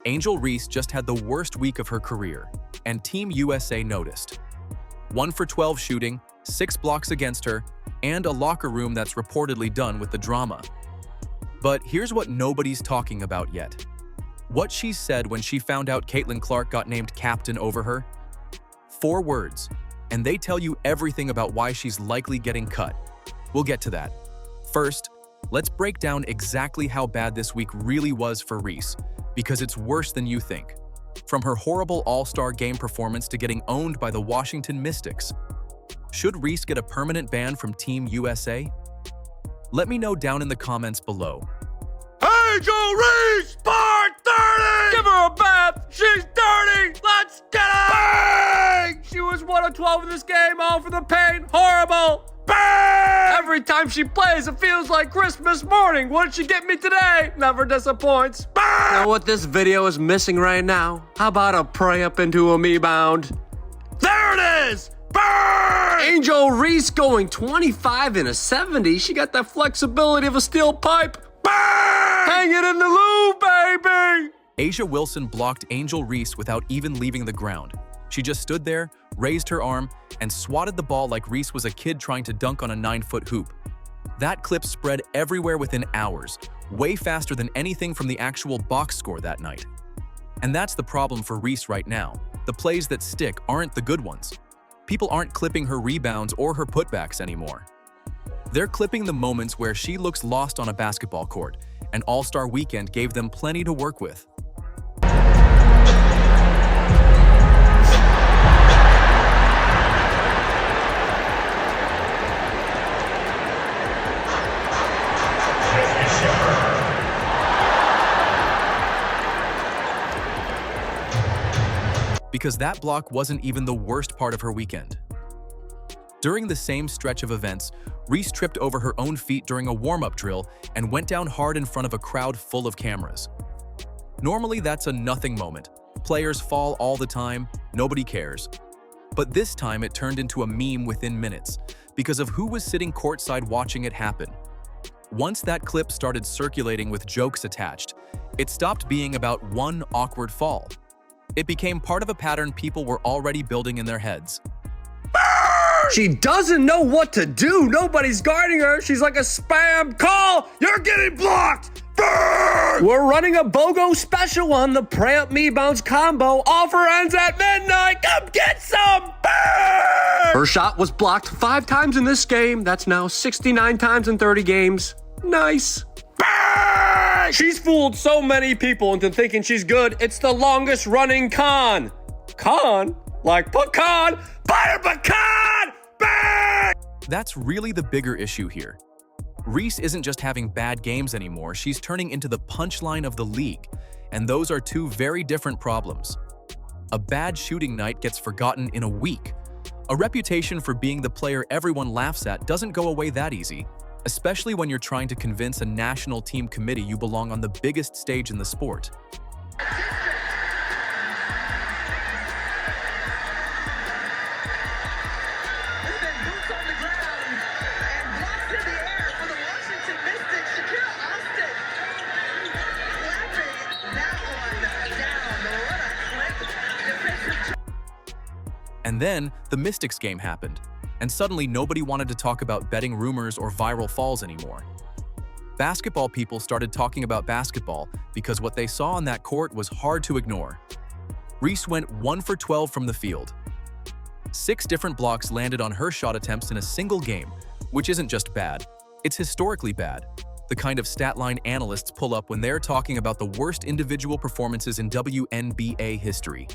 Angel Reese just had the worst week of her career, and Team USA noticed. 1 for 12 shooting, 6 blocks against her, and a locker room that's reportedly done with the drama. But here's what nobody's talking about yet. What she said when she found out Caitlyn Clark got named captain over her? 4 words, and they tell you everything about why she's likely getting cut. We'll get to that. First, let's break down exactly how bad this week really was for Reese, because it's worse than you think. From her horrible All-Star game performance to getting owned by the Washington Mystics. Should Reese get a permanent ban from Team USA? Let me know down in the comments below. Angel Reese, part 30! Give her a bath, she's dirty! Let's get it! Bang! She was 1 of 12 in this game, all for the pain, horrible! Bang! Every time she plays, it feels like Christmas morning. What did she get me today? Never disappoints. Bang! Now what this video is missing right now, how about a pray up into a me bound? There it is! Bang! Angel Reese going 25 and a 70. She got that flexibility of a steel pipe. Bang! Hang it in the loo, baby! A'ja Wilson blocked Angel Reese without even leaving the ground. She just stood there, raised her arm, and swatted the ball like Reese was a kid trying to dunk on a 9-foot hoop. That clip spread everywhere within hours, way faster than anything from the actual box score that night. And that's the problem for Reese right now. The plays that stick aren't the good ones. People aren't clipping her rebounds or her putbacks anymore. They're clipping the moments where she looks lost on a basketball court, and All-Star Weekend gave them plenty to work with. Because that block wasn't even the worst part of her weekend. During the same stretch of events, Reese tripped over her own feet during a warm-up drill and went down hard in front of a crowd full of cameras. Normally, that's a nothing moment. Players fall all the time, nobody cares. But this time it turned into a meme within minutes because of who was sitting courtside watching it happen. Once that clip started circulating with jokes attached, it stopped being about one awkward fall. It became part of a pattern people were already building in their heads. She doesn't know what to do. Nobody's guarding her. She's like a spam call. You're getting blocked. We're running a BOGO special on the Pray Up Me Bounce combo. Offer ends at midnight. Come get some. Her shot was blocked 5 times in this game. That's now 69 times in 30 games. Nice. She's fooled so many people into thinking she's good. It's the longest running con. Con? Like pecan? Butter pecan! Bang! That's really the bigger issue here. Reese isn't just having bad games anymore, she's turning into the punchline of the league, and those are 2 very different problems. A bad shooting night gets forgotten in a week. A reputation for being the player everyone laughs at doesn't go away that easy, especially when you're trying to convince a national team committee you belong on the biggest stage in the sport. And then, the Mystics game happened, and suddenly nobody wanted to talk about betting rumors or viral falls anymore. Basketball people started talking about basketball because what they saw on that court was hard to ignore. Reese went 1 for 12 from the field. 6 different blocks landed on her shot attempts in a single game, which isn't just bad, it's historically bad. The kind of stat line analysts pull up when they're talking about the worst individual performances in WNBA history.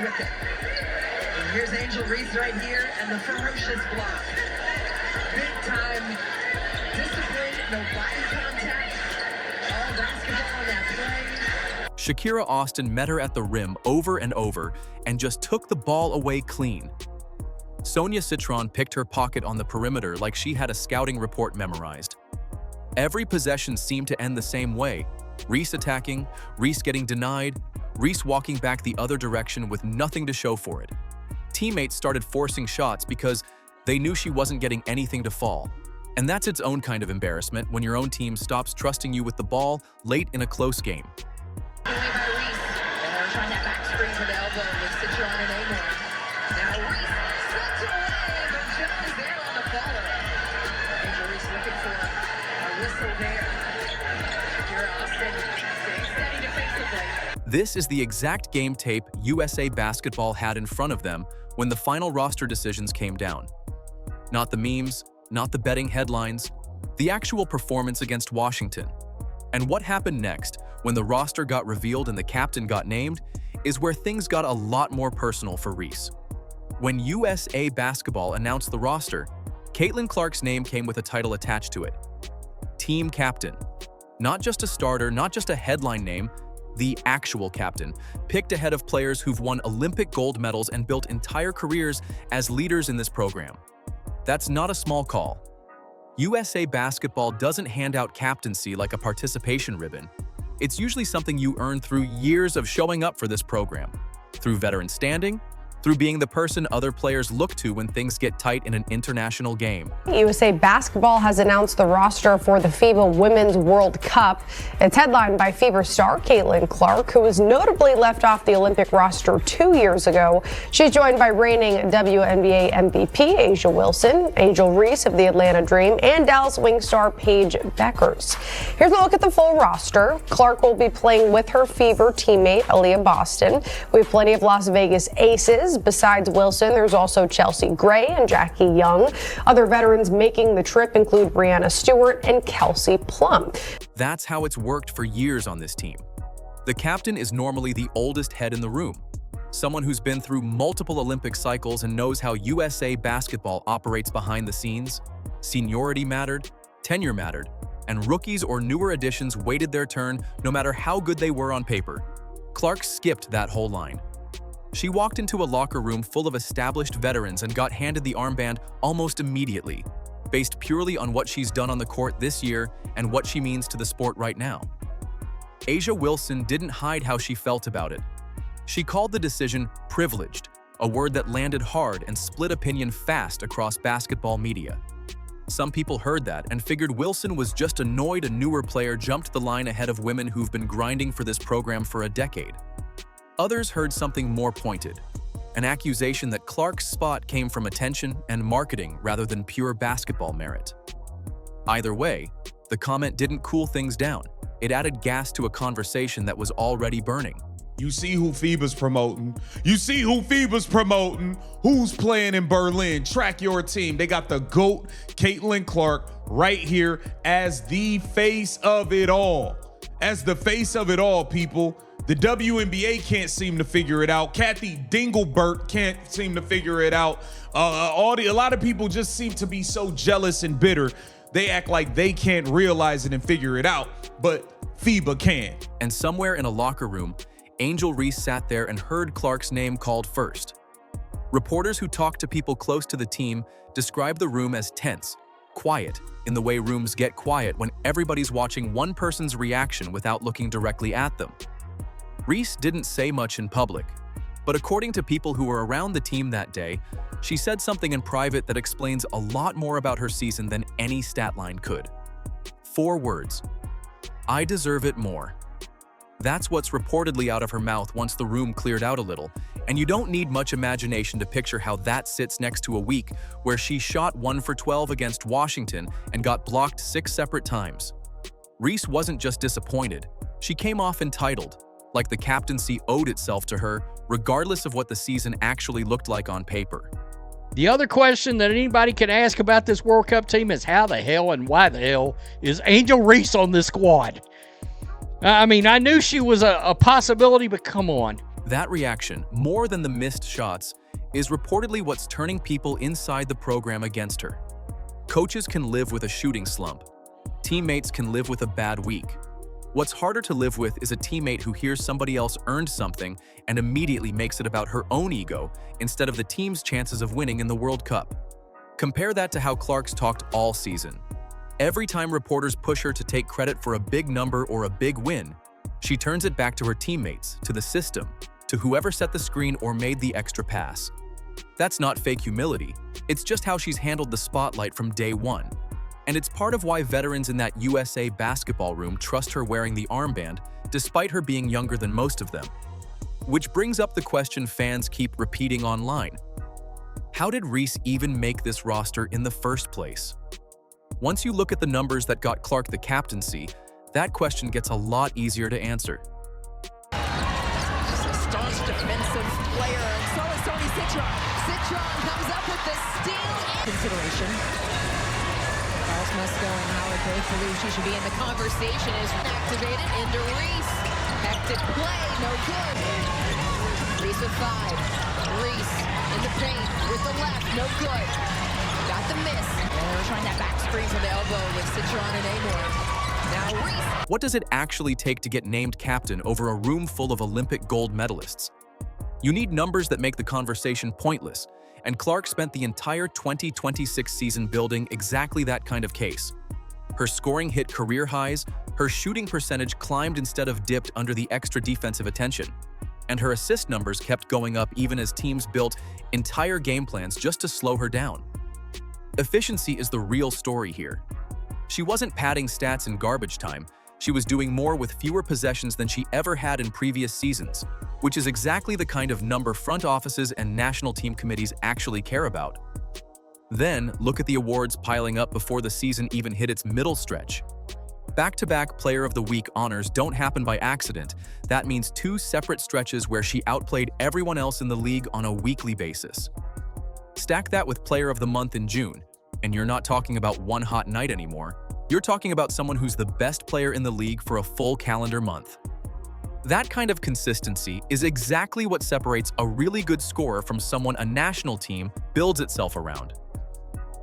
With it. And here's Angel Reese right here and the ferocious block. Big time discipline, no body contact, all basketball on that play. Shakira Austin met her at the rim over and over and just took the ball away clean. Sonia Citron picked her pocket on the perimeter like she had a scouting report memorized. Every possession seemed to end the same way, Reese attacking, Reese getting denied, Reese walking back the other direction with nothing to show for it. Teammates started forcing shots because they knew she wasn't getting anything to fall. And that's its own kind of embarrassment when your own team stops trusting you with the ball late in a close game. Away by Reese. And they're trying that back screen for the elbow with Citron and Amor. Now Reese slips away, but John is there on the follow. Angel Reese looking for a whistle there. Here Austin staying steady defensively. This is the exact game tape USA Basketball had in front of them when the final roster decisions came down. Not the memes, not the betting headlines, the actual performance against Washington. And what happened next, when the roster got revealed and the captain got named, is where things got a lot more personal for Reese. When USA Basketball announced the roster, Caitlyn Clark's name came with a title attached to it. Team Captain. Not just a starter, not just a headline name, the actual captain, picked ahead of players who've won Olympic gold medals and built entire careers as leaders in this program. That's not a small call. USA Basketball doesn't hand out captaincy like a participation ribbon. It's usually something you earn through years of showing up for this program, through veteran standing, through being the person other players look to when things get tight in an international game. USA Basketball has announced the roster for the FIBA Women's World Cup. It's headlined by FIBA star Caitlyn Clark, who was notably left off the Olympic roster 2 years ago. She's joined by reigning WNBA MVP A'ja Wilson, Angel Reese of the Atlanta Dream, and Dallas Wings star Paige Bueckers. Here's a look at the full roster. Clark will be playing with her Fever teammate Aaliyah Boston. We have plenty of Las Vegas aces. Besides Wilson, there's also Chelsea Gray and Jackie Young. Other veterans making the trip include Brianna Stewart and Kelsey Plum. That's how it's worked for years on this team. The captain is normally the oldest head in the room, someone who's been through multiple Olympic cycles and knows how USA Basketball operates behind the scenes. Seniority mattered, tenure mattered, and rookies or newer additions waited their turn no matter how good they were on paper. Clark skipped that whole line. She walked into a locker room full of established veterans and got handed the armband almost immediately, based purely on what she's done on the court this year and what she means to the sport right now. A'ja Wilson didn't hide how she felt about it. She called the decision privileged, a word that landed hard and split opinion fast across basketball media. Some people heard that and figured Wilson was just annoyed a newer player jumped the line ahead of women who've been grinding for this program for a decade. Others heard something more pointed, an accusation that Clark's spot came from attention and marketing rather than pure basketball merit. Either way, the comment didn't cool things down. It added gas to a conversation that was already burning. You see who FIBA's promoting. You see who FIBA's promoting. Who's playing in Berlin? Track your team. They got the GOAT, Caitlyn Clark, right here as the face of it all. As the face of it all, people. The WNBA can't seem to figure it out. Kathy Dinglebert can't seem to figure it out. A lot of people just seem to be so jealous and bitter. They act like they can't realize it and figure it out, but FIBA can. And somewhere in a locker room, Angel Reese sat there and heard Clark's name called first. Reporters who talked to people close to the team described the room as tense, quiet, in the way rooms get quiet when everybody's watching one person's reaction without looking directly at them. Reese didn't say much in public, but according to people who were around the team that day, she said something in private that explains a lot more about her season than any stat line could. 4 words: I deserve it more. That's what's reportedly out of her mouth once the room cleared out a little, and you don't need much imagination to picture how that sits next to a week where she shot 1 for 12 against Washington and got blocked 6 separate times. Reese wasn't just disappointed, she came off entitled, like the captaincy owed itself to her, regardless of what the season actually looked like on paper. The other question that anybody can ask about this World Cup team is how the hell and why the hell is Angel Reese on this squad? I mean, I knew she was a possibility, but come on. That reaction, more than the missed shots, is reportedly what's turning people inside the program against her. Coaches can live with a shooting slump. Teammates can live with a bad week. What's harder to live with is a teammate who hears somebody else earned something and immediately makes it about her own ego instead of the team's chances of winning in the World Cup. Compare that to how Clark's talked all season. Every time reporters push her to take credit for a big number or a big win, she turns it back to her teammates, to the system, to whoever set the screen or made the extra pass. That's not fake humility, it's just how she's handled the spotlight from day one. And it's part of why veterans in that USA basketball room trust her wearing the armband, despite her being younger than most of them. Which brings up the question fans keep repeating online. How did Reese even make this roster in the first place? Once you look at the numbers that got Clark the captaincy, that question gets a lot easier to answer. Just a staunch defensive player, and so is Tony Citron. Citron comes up with the steal and consideration. Charles Musco and Howard both believe she should be in the conversation as activated into Reese. Hectic play, no good. Reese with 5. Reese in the paint with the left, no good. Got the miss. And they were trying that back screen from the elbow with Citron and Amor. Now Reese. What does it actually take to get named captain over a room full of Olympic gold medalists? You need numbers that make the conversation pointless, and Clark spent the entire 2026 season building exactly that kind of case. Her scoring hit career highs, her shooting percentage climbed instead of dipped under the extra defensive attention, and her assist numbers kept going up even as teams built entire game plans just to slow her down. Efficiency is the real story here. She wasn't padding stats in garbage time, she was doing more with fewer possessions than she ever had in previous seasons, which is exactly the kind of number front offices and national team committees actually care about. Then, look at the awards piling up before the season even hit its middle stretch. Back-to-back Player of the Week honors don't happen by accident. That means 2 separate stretches where she outplayed everyone else in the league on a weekly basis. Stack that with Player of the Month in June, and you're not talking about one hot night anymore. You're talking about someone who's the best player in the league for a full calendar month. That kind of consistency is exactly what separates a really good scorer from someone a national team builds itself around.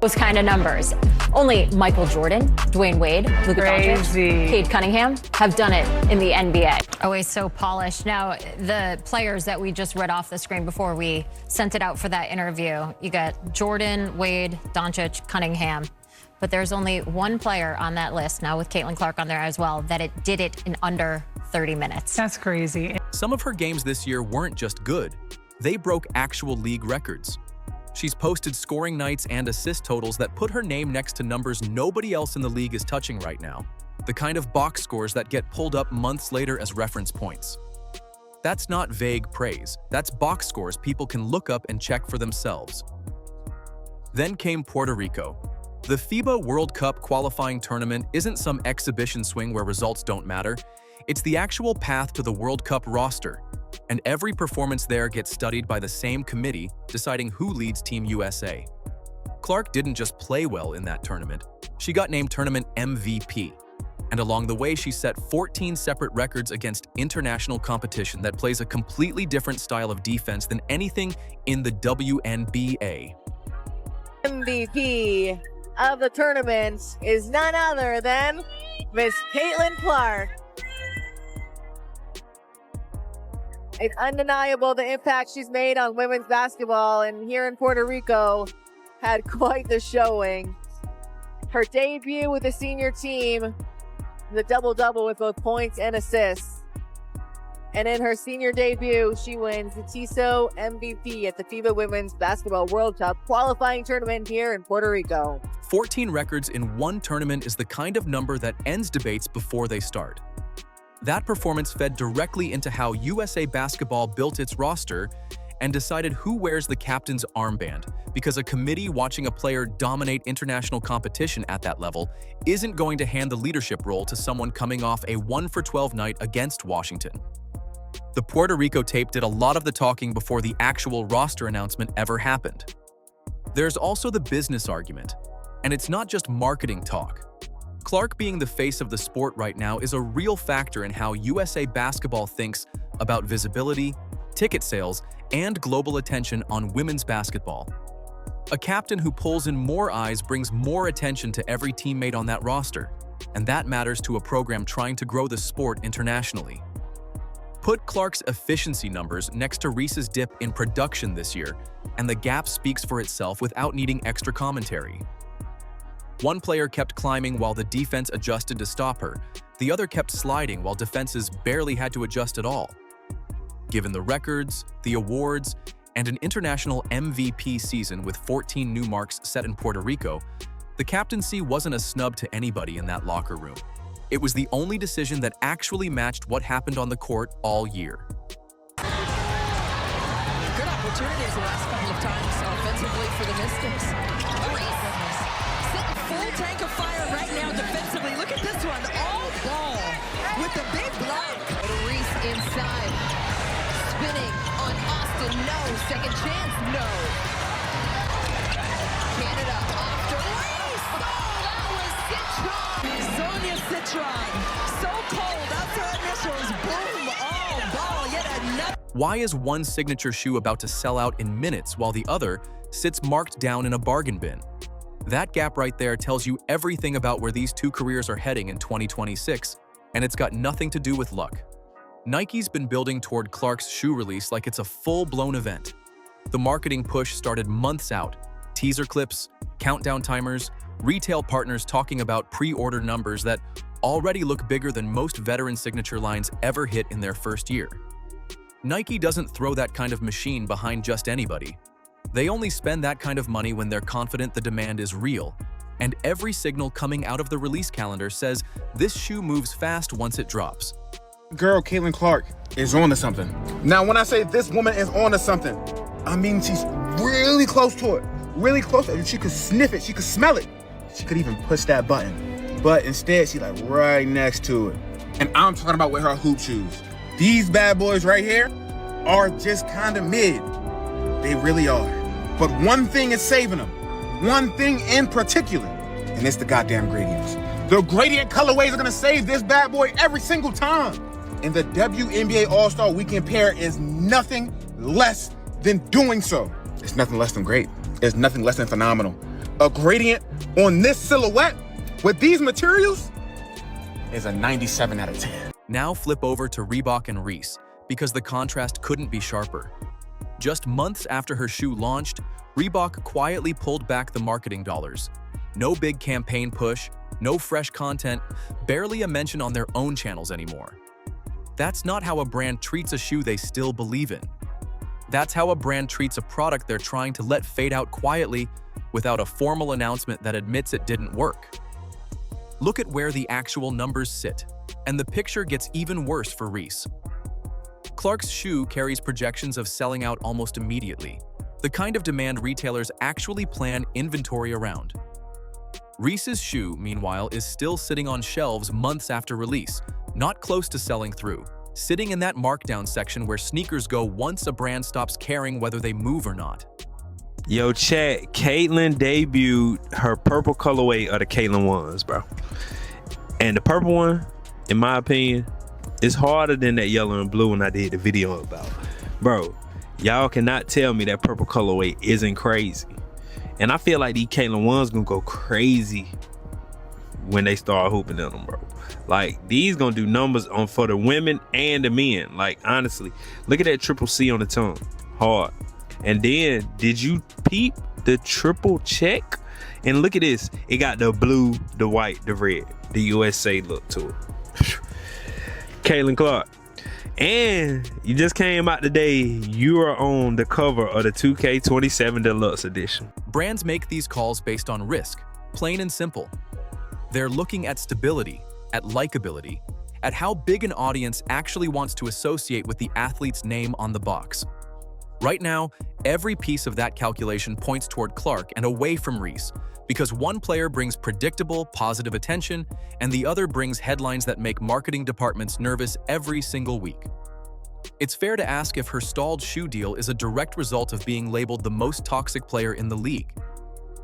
Those kind of numbers. Only Michael Jordan, Dwayne Wade, Luka Doncic, Cade Cunningham have done it in the NBA. Always so polished. Now, the players that we just read off the screen before we sent it out for that interview, you got Jordan, Wade, Doncic, Cunningham. But there's only one player on that list, now with Caitlyn Clark on there as well, that it did it in under 30 minutes. That's crazy. Some of her games this year weren't just good. They broke actual league records. She's posted scoring nights and assist totals that put her name next to numbers nobody else in the league is touching right now. The kind of box scores that get pulled up months later as reference points. That's not vague praise. That's box scores people can look up and check for themselves. Then came Puerto Rico. The FIBA World Cup qualifying tournament isn't some exhibition swing where results don't matter. It's the actual path to the World Cup roster, and every performance there gets studied by the same committee deciding who leads Team USA. Clark didn't just play well in that tournament, she got named tournament MVP. And along the way, she set 14 separate records against international competition that plays a completely different style of defense than anything in the WNBA. MVP of the tournament is none other than Miss Caitlyn Clark. It's undeniable the impact she's made on women's basketball, and here in Puerto Rico had quite the showing. Her debut with the senior team, the double-double with both points and assists. And in her senior debut, she wins the TISO MVP at the FIBA Women's Basketball World Cup qualifying tournament here in Puerto Rico. 14 records in one tournament is the kind of number that ends debates before they start. That performance fed directly into how USA Basketball built its roster and decided who wears the captain's armband, because a committee watching a player dominate international competition at that level isn't going to hand the leadership role to someone coming off a 1-for-12 night against Washington. The Puerto Rico tape did a lot of the talking before the actual roster announcement ever happened. There's also the business argument, and it's not just marketing talk. Clark being the face of the sport right now is a real factor in how USA Basketball thinks about visibility, ticket sales, and global attention on women's basketball. A captain who pulls in more eyes brings more attention to every teammate on that roster, and that matters to a program trying to grow the sport internationally. Put Clark's efficiency numbers next to Reese's dip in production this year, and the gap speaks for itself without needing extra commentary. One player kept climbing while the defense adjusted to stop her. The other kept sliding while defenses barely had to adjust at all. Given the records, the awards, and an international MVP season with 14 new marks set in Puerto Rico, the captaincy wasn't a snub to anybody in that locker room. It was the only decision that actually matched what happened on the court all year. Good opportunities the last couple of times offensively for the Mystics. Reese sitting full tank of fire right now defensively. Look at this one, all ball with the big block. Reese inside, spinning on Austin, no. Second chance, no. Canada off to Reese. Oh, that was Citron. Sonia Citron, so cold. That's her initials. Boom, all ball. Yet another. Why is one signature shoe about to sell out in minutes while the other sits marked down in a bargain bin? That gap right there tells you everything about where these two careers are heading in 2026, and it's got nothing to do with luck. Nike's been building toward Clark's shoe release like it's a full-blown event. The marketing push started months out. Teaser clips, countdown timers, retail partners talking about pre-order numbers that already look bigger than most veteran signature lines ever hit in their first year. Nike doesn't throw that kind of machine behind just anybody. They only spend that kind of money when they're confident the demand is real, and every signal coming out of the release calendar says this shoe moves fast once it drops. Girl, Caitlyn Clark is on to something. Now, when I say this woman is on to something, I mean she's really close to it. Really close to it. She could sniff it. She could smell it. She could even push that button. But instead, she's like right next to it. And I'm talking about with her hoop shoes. These bad boys right here are just kind of mid. They really are. But one thing is saving them. One thing in particular. And it's the goddamn gradients. The gradient colorways are going to save this bad boy every single time. And the WNBA All-Star Weekend pair is nothing less than doing so. It's nothing less than great. It's nothing less than phenomenal. A gradient on this silhouette with these materials is a 97 out of 10. Now flip over to Reebok and Reese, because the contrast couldn't be sharper. Just months after her shoe launched, Reebok quietly pulled back the marketing dollars. No big campaign push, no fresh content, barely a mention on their own channels anymore. That's not how a brand treats a shoe they still believe in. That's how a brand treats a product they're trying to let fade out quietly without a formal announcement that admits it didn't work. Look at where the actual numbers sit, and the picture gets even worse for Reese. Clark's shoe carries projections of selling out almost immediately, the kind of demand retailers actually plan inventory around. Reese's shoe, meanwhile, is still sitting on shelves months after release, not close to selling through, sitting in that markdown section where sneakers go once a brand stops caring whether they move or not. Yo, chat, Caitlyn debuted her purple colorway of the Caitlyn ones, bro. And the purple one, in my opinion, is harder than that yellow and blue one I did the video about. Bro, y'all cannot tell me that purple colorway isn't crazy. And I feel like these Caitlyn ones gonna go crazy when they start hooping in them, bro. Like, these gonna do numbers on for the women and the men. Like, honestly, look at that triple C on the tongue. Hard. And then, did you peep the triple check? And look at this. It got the blue, the white, the red. The USA look to it. Caitlyn Clark. And you just came out today. You are on the cover of the 2K27 Deluxe Edition. Brands make these calls based on risk, plain and simple. They're looking at stability, at likability, at how big an audience actually wants to associate with the athlete's name on the box. Right now, every piece of that calculation points toward Clark and away from Reese, because one player brings predictable, positive attention, and the other brings headlines that make marketing departments nervous every single week. It's fair to ask if her stalled shoe deal is a direct result of being labeled the most toxic player in the league.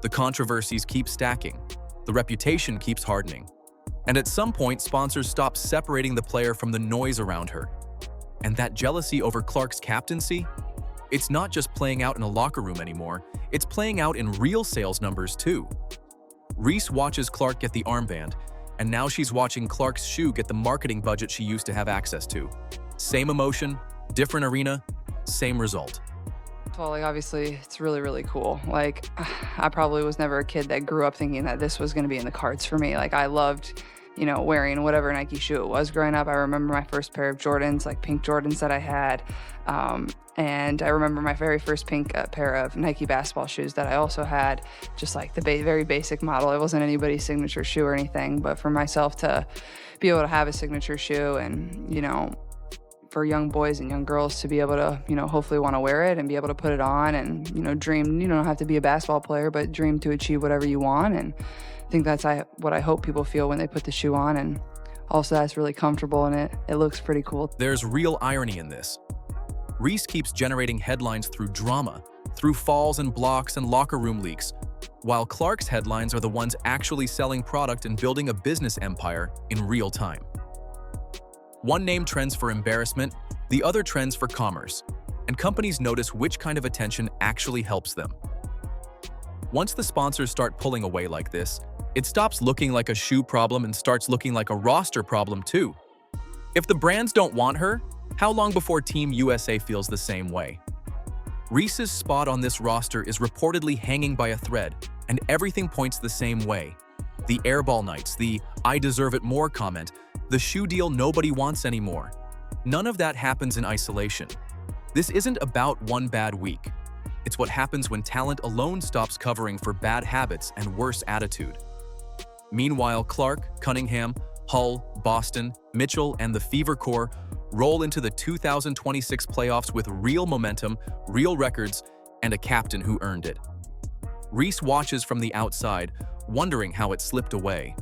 The controversies keep stacking, the reputation keeps hardening, and at some point, sponsors stop separating the player from the noise around her. And that jealousy over Clark's captaincy? It's not just playing out in a locker room anymore, it's playing out in real sales numbers too. Reese watches Clark get the armband, and now she's watching Clark's shoe get the marketing budget she used to have access to. Same emotion, different arena, same result. Well, like, obviously, it's really, really cool. Like, I probably was never a kid that grew up thinking that this was going to be in the cards for me. Like, I loved, you know, wearing whatever Nike shoe it was growing up. I remember my first pair of Jordans, like pink Jordans that I had. And I remember my very first pink pair of Nike basketball shoes that I also had, just like the very basic model. It wasn't anybody's signature shoe or anything, but for myself to be able to have a signature shoe and, you know, for young boys and young girls to be able to, you know, hopefully want to wear it and be able to put it on and, you know, dream. You don't have to be a basketball player, but dream to achieve whatever you want. And I think that's what I hope people feel when they put the shoe on. And also that's really comfortable and it looks pretty cool. There's real irony in this. Reese keeps generating headlines through drama, through falls and blocks and locker room leaks, while Clark's headlines are the ones actually selling product and building a business empire in real time. One name trends for embarrassment, the other trends for commerce, and companies notice which kind of attention actually helps them. Once the sponsors start pulling away like this, it stops looking like a shoe problem and starts looking like a roster problem too. If the brands don't want her, how long before Team USA feels the same way? Reese's spot on this roster is reportedly hanging by a thread, and everything points the same way. The airball nights, the "I deserve it more" comment, the shoe deal nobody wants anymore. None of that happens in isolation. This isn't about one bad week. It's what happens when talent alone stops covering for bad habits and worse attitude. Meanwhile, Clark, Cunningham, Hull, Boston, Mitchell, and the Fever Core roll into the 2026 playoffs with real momentum, real records, and a captain who earned it. Reese watches from the outside, wondering how it slipped away.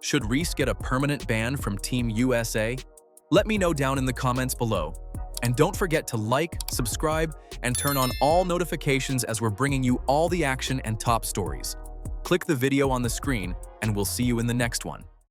Should Reese get a permanent ban from Team USA? Let me know down in the comments below. And don't forget to like, subscribe, and turn on all notifications as we're bringing you all the action and top stories. Click the video on the screen, and we'll see you in the next one.